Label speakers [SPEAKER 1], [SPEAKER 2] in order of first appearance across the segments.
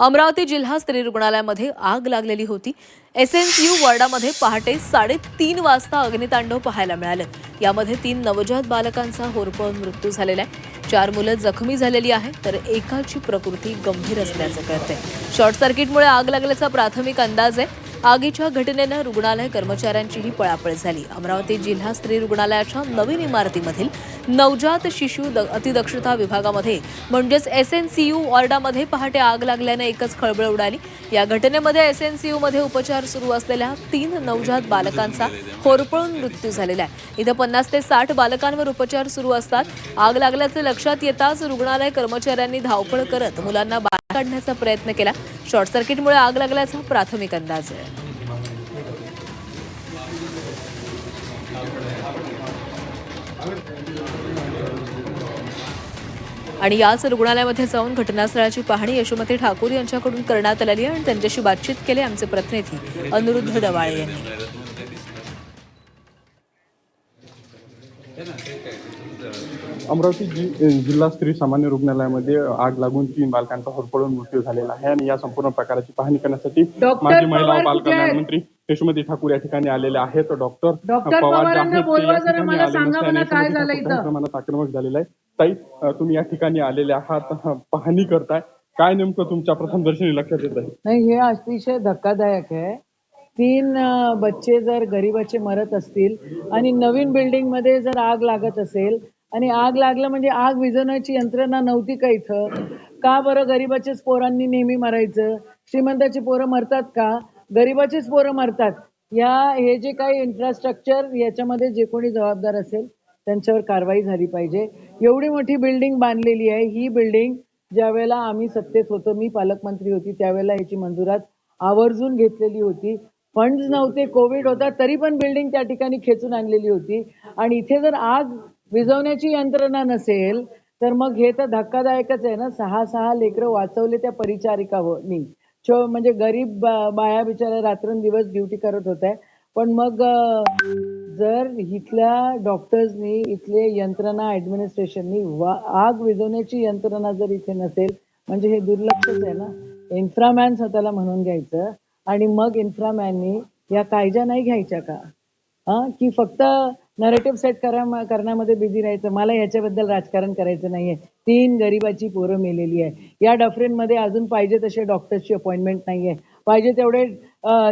[SPEAKER 1] अमरावती जिल्हा स्त्री रुग्णालयामध्ये आग लागलेली होती। एसएनसीयू वॉर्डामध्ये पहाटे 3:30 वाजता अग्नितांडव पाहायला मिळालं। यामध्ये 3 नवजात बालकांचा होरपळून मृत्यू झालेला आहे। 4 मुलं जखमी झालेली आहेत तर एकाची प्रकृती गंभीर असल्याचं कळतंय। शॉर्ट सर्किटमुळे आग लागल्याचा प्राथमिक अंदाज आहे। आगीच्या घटनेनं रुग्णालय कर्मचाऱ्यांचीही पळापळ झाली। अमरावती जिल्हा स्त्री रुग्णालयाच्या नवीन इमारतीमधील नवजात शिशु अतिदक्षता विभागामध्ये म्हणजेच एसएनसीयू वॉर्डामध्ये पहाटे आग लागल्याने एकच खळबळ उडाली। या घटनेमध्ये एसएनसीयू मध्ये उपचार सुरू असलेल्या 3 नवजात बालकांचा होरपळून मृत्यू झालेला आहे। इथं 50 ते 60 बालकांवर उपचार सुरू असतात। आग लागल्याचे लक्षात येताच रुग्णालय कर्मचाऱ्यांनी धावपळ करत मुलांना बाहेर काढण्याचा प्रयत्न केला। शॉर्ट सर्किटमुळे आग लागल्याचा प्राथमिक अंदाज आहे। आणि याच रुग्णालयामध्ये जाऊन घटनास्थळाची पाहणी यशोमती ठाकूर यांच्याकडून करण्यात आली आणि त्यांच्याशी बातचीत केली आमचे प्रतिनिधी अनुरुद्ध डवाळे यांनी।
[SPEAKER 2] अमरावती जिल्हा स्त्री सामान्य रुग्णालयामध्ये आग लागून 3 बालकांचा होरपळून मृत्यू झालेला आहे आणि या संपूर्ण प्रकाराची पाहणी करण्यासाठी माजी महिला व बाल कल्याण मंत्री यशोमती ठाकूर या ठिकाणी आलेले आहेत। डॉक्टर पवार प्रमाणात आक्रमक झालेला आहे। ताई, तुम्ही या ठिकाणी आलेले आहात, पाहणी करताय, काय नेमकं तुमच्या प्रथमदर्शनी लक्षात येत आहे?
[SPEAKER 3] नाही, हे अतिशय धक्कादायक आहे। 3 बच्चे जर गरीबाचे मरत असतील आणि नवीन बिल्डिंग मध्ये जर आग लागत असेल आणि आग लागलं म्हणजे आग विझवण्याची यंत्रणा नव्हती का इथं? का बरं गरीबाच्याच पोरांनी नेहमी मरायचं? श्रीमंताची पोरं मरतात का? गरीबाचीच पोरं मरतात। हे जे काही इन्फ्रास्ट्रक्चर याच्यामध्ये जे कोणी जबाबदार असेल त्यांच्यावर कारवाई झाली पाहिजे। एवढी मोठी बिल्डिंग बांधलेली आहे। ही बिल्डिंग ज्या वेळेला आम्ही सत्तेत होतो, मी पालकमंत्री होती, त्यावेळेला याची मंजुरात आवर्जून घेतलेली होती। फंड्स नव्हते, कोविड होता, तरी पण बिल्डिंग त्या ठिकाणी खेचून आणलेली होती। आणि इथे जर आग विझवण्याची यंत्रणा नसेल तर मग हे तर धक्कादायकच आहे ना। 6 लेकरं वाचवले त्या परिचारिकांनी। म्हणजे गरीब बाया बिचाऱ्या रात्रंदिवस ड्युटी करत होत्या। पण मग जर इथल्या डॉक्टर्सनी, इथले यंत्रणा, ऍडमिनिस्ट्रेशननी आग विझवण्याची यंत्रणा जर इथे नसेल म्हणजे हे दुर्लक्षच आहे ना। इन्फ्रामॅन स्वतःला म्हणून घ्यायचं आणि मग इन्फ्रामॅननी या कायद्या नाही घ्यायच्या का? की फक्त नरेटिव्ह सेट करण्यामध्ये बिझी राहायचं? मला याच्याबद्दल राजकारण करायचं नाहीये। 3 गरीबाची पोरं मेलेली आहे। या डॉक्टरीनमध्ये अजून पाहिजे तसे डॉक्टर्सची अपॉइंटमेंट नाहीये, पाहिजे तेवढे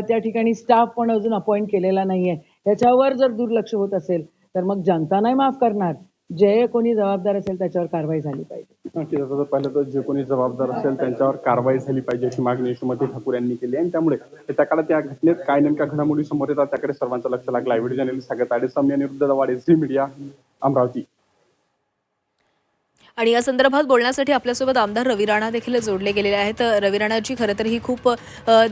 [SPEAKER 3] त्या ठिकाणी स्टाफ पण अजून अपॉइंट केलेला नाहीये। याच्यावर जर दुर्लक्ष होत असेल तर मग जनता नाही माफ करणार। जे कोणी जबाबदार असेल त्याच्यावर कारवाई झाली पाहिजे।
[SPEAKER 2] पहिलं तर जे कोणी जबाबदार असेल त्यांच्यावर कारवाई झाली पाहिजे अशी मागणी यशोमती ठाकूर यांनी केली आणि त्यामुळे त्या काळात या घटनेत काय नेमक्या घडामोडी समोर येतात त्याकडे सर्वांचं लक्ष लागलं आहे। व्हिडिओ जर्नलिस्ट सागर ताडेस्वामी आणि अनुरुद्ध डवाळे, झी मीडिया, अमरावती।
[SPEAKER 1] आणि या संदर्भात बोलण्यासाठी आपल्यासोबत आमदार रवी राणा देखील जोडले गेलेले आहेत। रवी राणाची खरं तर ही खूप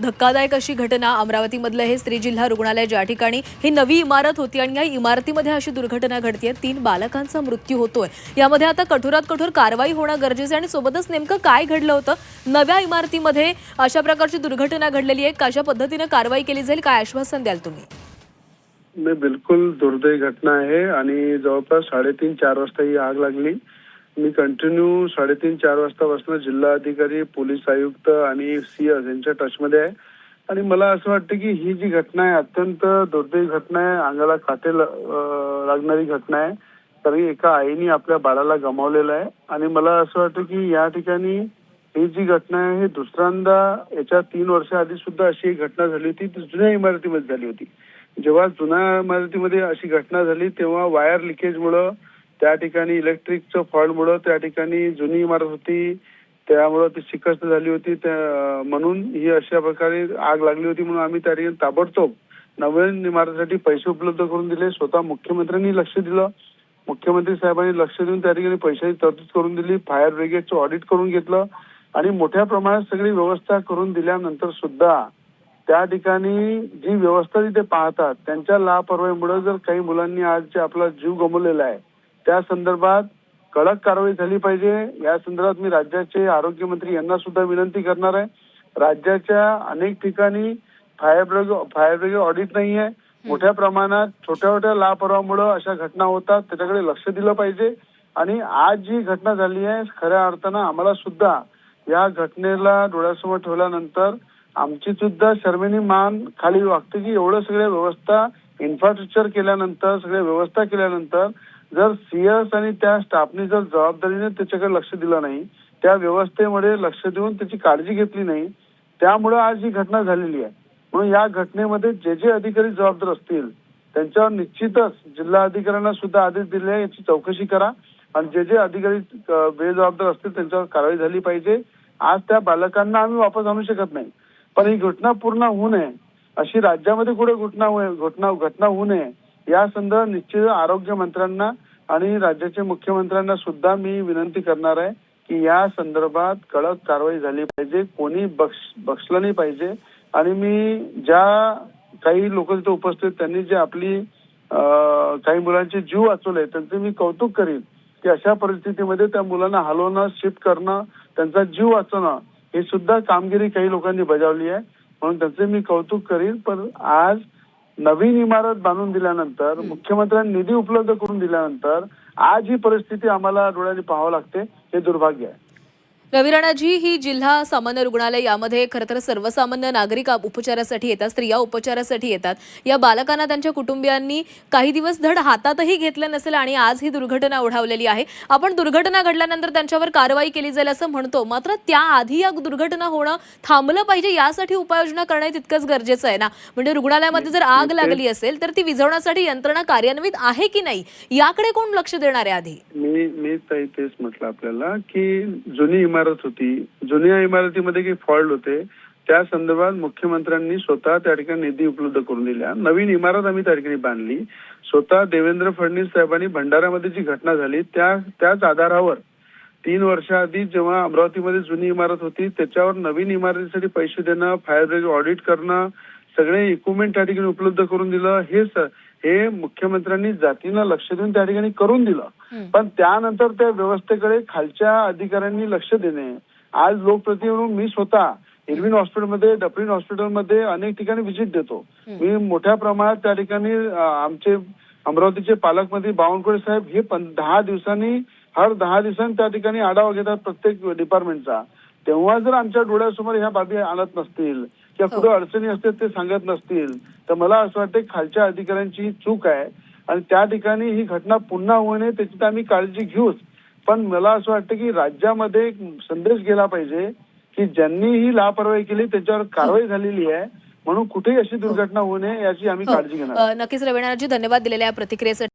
[SPEAKER 1] धक्कादायक अशी घटना, अमरावतीमधलं हे स्त्री जिल्हा रुग्णालय ज्या ठिकाणी ही नवी इमारत होती आणि या इमारतीमध्ये अशी दुर्घटना घडतीये, 3 बालकांचा मृत्यू होतोय। यामध्ये आता कठोरात कठोर कारवाई होणं गरजेचं आहे आणि सोबतच नेमकं काय घडलं होतं, नव्या इमारतीमध्ये अशा प्रकारची दुर्घटना घडलेली आहे, कशा पद्धतीने कारवाई केली जाईल, काय आश्वासन द्याल तुम्ही?
[SPEAKER 4] नाही, बिलकुल दुर्दैवी घटना आहे आणि जवळपास 3:30-4 वाजता ही आग लागली। मी कंटिन्यू 3:30-4 वाजतापासून जिल्हा अधिकारी, पोलीस आयुक्त आणि सीएस यांच्या टचमध्ये आहे आणि मला असं वाटतं की ही जी घटना आहे अत्यंत दुर्दैवी घटना आहे, अंगाला काटे लागणारी घटना आहे। तरी एका आईने आपल्या बाळाला गमावलेलं आहे आणि मला असं वाटतं की या ठिकाणी ही जी घटना आहे हे दुसऱ्यांदा, याच्या 3 वर्षाआधी सुद्धा अशी एक घटना झाली होती, ती जुन्या इमारतीमध्ये झाली होती। जेव्हा जुन्या इमारतीमध्ये अशी घटना झाली तेव्हा वायर लिकेजमुळं, त्या ठिकाणी इलेक्ट्रिकच्या फॉल्टमुळं, त्या ठिकाणी जुनी इमारत होती त्यामुळं ती शिकस्त झाली होती, म्हणून ही अशा प्रकारे आग लागली होती। म्हणून आम्ही त्या ठिकाणी ताबडतोब नवीन इमारतीसाठी पैसे उपलब्ध करून दिले। स्वतः मुख्यमंत्र्यांनी लक्ष दिलं, मुख्यमंत्री साहेबांनी लक्ष देऊन त्या ठिकाणी पैशाची तरतूद करून दिली, फायर ब्रिगेडचं ऑडिट करून घेतलं आणि मोठ्या प्रमाणात सगळी व्यवस्था करून दिल्यानंतर सुद्धा त्या ठिकाणी जी व्यवस्था तिथे पाहतात त्यांच्या लापरवाहीमुळे जर काही मुलांनी आज आपला जीव गमावलेला आहे, त्या संदर्भात कडक कारवाई झाली पाहिजे। या संदर्भात मी राज्याचे आरोग्यमंत्री यांना सुद्धा विनंती करणार आहे। राज्याच्या अनेक ठिकाणी फायर ब्रिगेड ऑडिट नाही आहे, मोठ्या प्रमाणात छोट्या लापरवाहीमुळे अशा घटना होतात, त्याच्याकडे लक्ष दिलं पाहिजे। आणि आज जी घटना झाली आहे खऱ्या अर्थानं आम्हाला सुद्धा या घटनेला डोळ्यासमोर ठेवल्यानंतर आमची सुद्धा शर्मेने मान खाली वागते की एवढं सगळ्या व्यवस्था इन्फ्रास्ट्रक्चर केल्यानंतर सगळ्या व्यवस्था केल्यानंतर जर सीएस आणि त्या स्टाफने जर जबाबदारीने त्याच्याकडे लक्ष दिलं नाही, त्या व्यवस्थेमध्ये लक्ष देऊन त्याची काळजी घेतली नाही, त्यामुळे आज ही घटना झालेली आहे. म्हणून या घटनेमध्ये जे जे अधिकारी जबाबदार असतील त्यांच्यावर निश्चितच जिल्हा अधिकाऱ्यांना सुद्धा आदेश दिले आहे, याची चौकशी करा आणि जे जे अधिकारी बेजबाबदार असतील त्यांच्यावर कारवाई झाली पाहिजे. आज त्या बालकांना आम्ही वापस आणू शकत नाही, पण ही घटना पूर्ण होऊ नये, अशी राज्यामध्ये कुठे घटना होऊ नये या संदर्भात निश्चित आरोग्य मंत्र्यांना आणि राज्याच्या मुख्यमंत्र्यांना सुद्धा मी विनंती करणार आहे की या संदर्भात कडक कारवाई झाली पाहिजे, कोणी बक्षलं नाही पाहिजे. आणि मी ज्या काही लोक तिथे उपस्थित त्यांनी जे आपली काही मुलांचे जीव वाचवले त्यांचे मी कौतुक करीन की अशा परिस्थितीमध्ये त्या मुलांना हलवणं, शिफ्ट करणं, त्यांचा जीव वाचवणं हे सुद्धा कामगिरी काही लोकांनी बजावली आहे, म्हणून त्यांचे मी कौतुक करीन. पण आज नवीन इमारत बांधून दिल्यानंतर, मुख्यमंत्र्यांनी निधी उपलब्ध करून दिल्यानंतर आज ही परिस्थिती आम्हाला डोळ्यांनी पाहावं लागते, हे दुर्भाग्य आहे.
[SPEAKER 1] रवी राणाजी, ही जिल्हा सामान्य रुग्णालय यामध्ये खरं तर सर्वसामान्य नागरिक उपचारासाठी येतात, स्त्रिया उपचारासाठी येतात. या बालकांना त्यांच्या कुटुंबियांनी काही दिवस धड हातातही घेतलं नसेल आणि आज ही दुर्घटना ओढावलेली आहे. आपण दुर्घटना घडल्यानंतर त्यांच्यावर कारवाई केली जाईल असं म्हणतो, मात्र त्याआधी या दुर्घटना होणं थांबलं पाहिजे यासाठी उपाययोजना करणं तितकंच गरजेचं आहे ना. म्हणजे रुग्णालयामध्ये जर आग लागली असेल तर ती विझवण्यासाठी यंत्रणा कार्यान्वित आहे की नाही याकडे कोण लक्ष देणार आहे आधी?
[SPEAKER 4] मी तेच म्हटलं आपल्याला की जुनी इमारत होती, जुन्या इमारतीमध्ये काही फॉल्ट होते, त्या संदर्भात मुख्यमंत्र्यांनी स्वतः त्या ठिकाणी निधी उपलब्ध करून दिल्या. नवीन इमारत आम्ही त्या ठिकाणी बांधली. स्वतः देवेंद्र फडणवीस साहेबांनी भंडाऱ्यामध्ये जी घटना झाली त्याच आधारावर 3 वर्षाआधी जेव्हा अमरावतीमध्ये जुनी इमारत होती त्याच्यावर नवीन इमारतीसाठी पैसे देणं, फायर ब्रिगेड ऑडिट करणं, सगळे इक्विपमेंट त्या ठिकाणी उपलब्ध करून दिलं, हे मुख्यमंत्र्यांनी जातीनं लक्ष देऊन त्या ठिकाणी करून दिलं. पण त्यानंतर त्या व्यवस्थेकडे खालच्या अधिकाऱ्यांनी लक्ष देणे. आज लोकप्रतिनिधी म्हणून मी स्वतः इरविन हॉस्पिटलमध्ये, डफरीन हॉस्पिटलमध्ये अनेक ठिकाणी व्हिजिट देतो. मी मोठ्या प्रमाणात त्या ठिकाणी आमचे अमरावतीचे पालकमंत्री बावनकुळे साहेब हे 10 दिवसांनी त्या ठिकाणी आढावा घेतात प्रत्येक डिपार्टमेंटचा. तेव्हा जर आमच्या डोळ्यासमोर ह्या बाबी आणत नसतील किंवा पुढे अडचणी असतील ते सांगत नसतील तर मला असं वाटतं खालच्या अधिकाऱ्यांची चूक आहे आणि त्या ठिकाणी ही घटना पुन्हा होऊ नये त्याची आम्ही काळजी घेऊच. पण मला असं वाटतं की राज्यामध्ये एक संदेश गेला पाहिजे की ज्यांनी ही लापरवाही केली त्याच्यावर कारवाई झालेली आहे, म्हणून कुठेही अशी दुर्घटना होऊ नये याची आम्ही काळजी घेणार.
[SPEAKER 1] नक्कीच रवी राणाजी, धन्यवाद दिलेल्या प्रतिक्रियेसाठी.